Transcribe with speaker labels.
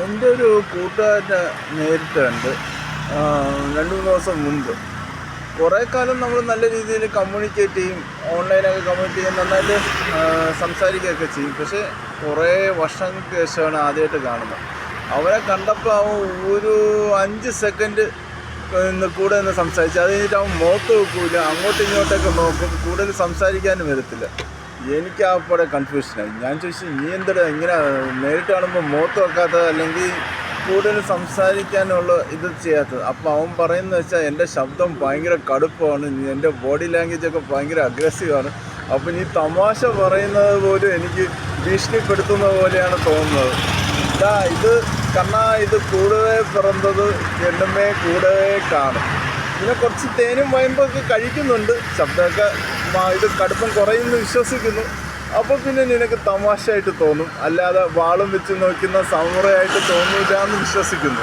Speaker 1: എൻ്റെ ഒരു കൂട്ടുകാരനെ നേരിട്ട് കണ്ട് 2-3 ദിവസം മുൻപ്. കുറേ കാലം നമ്മൾ നല്ല രീതിയിൽ കമ്മ്യൂണിക്കേറ്റ് ചെയ്യും, ഓൺലൈനൊക്കെ കമ്മ്യൂണിക്കേറ്റ് ചെയ്യും, നന്നായിട്ട് സംസാരിക്കുകയൊക്കെ ചെയ്യും. പക്ഷേ കുറേ വർഷങ്ങൾക്ക് ശേഷമാണ് ആദ്യമായിട്ട് കാണുന്നത്. അവനെ കണ്ടപ്പോൾ അവൻ ഒരു 5 സെക്കൻഡ് കൂടെ നിന്ന് സംസാരിച്ചു. അത് കഴിഞ്ഞിട്ട് അവൻ മുഖത്ത് വെക്കില്ല, അങ്ങോട്ടും ഇങ്ങോട്ടൊക്കെ നോക്കും, കൂടുതൽ സംസാരിക്കാനും വരത്തില്ല. എനിക്ക് ആ പോലെ കൺഫ്യൂഷനായി. ഞാൻ ചോദിച്ചു, നീ എന്തിനാ ഇങ്ങനെ നേരിട്ട് കാണുമ്പോൾ മുഖത്ത് വെക്കാത്തത്, അല്ലെങ്കിൽ കൂടുതൽ സംസാരിക്കാനുള്ള ഇത് ചെയ്യാത്തത്? അപ്പോൾ അവൻ പറയുന്നത് വെച്ചാൽ എൻ്റെ ശബ്ദം ഭയങ്കര കടുപ്പമാണ്, എൻ്റെ ബോഡി ലാംഗ്വേജൊക്കെ ഭയങ്കര അഗ്രസീവാണ്. അപ്പോൾ നീ തമാശ പറയുന്നത് പോലും എനിക്ക് ഭീഷണിപ്പെടുത്തുന്ന പോലെയാണ് തോന്നുന്നത്. ഇത് കണ്ണാ, ഇത് കൂടവേ പിറന്നത് എണ്ണമേ കൂടവേ കാണും. പിന്നെ കുറച്ച് തേനും വയമ്പൊക്കെ കഴിക്കുന്നുണ്ട്, ശബ്ദമൊക്കെ ഇത് കടുപ്പം കുറയുമെന്ന് വിശ്വസിക്കുന്നു. അപ്പോൾ പിന്നെ നിനക്ക് തമാശയായിട്ട് തോന്നും, അല്ലാതെ വാളും വെച്ച് നോക്കുന്ന സമുറയായിട്ട് തോന്നില്ല എന്ന് വിശ്വസിക്കുന്നു.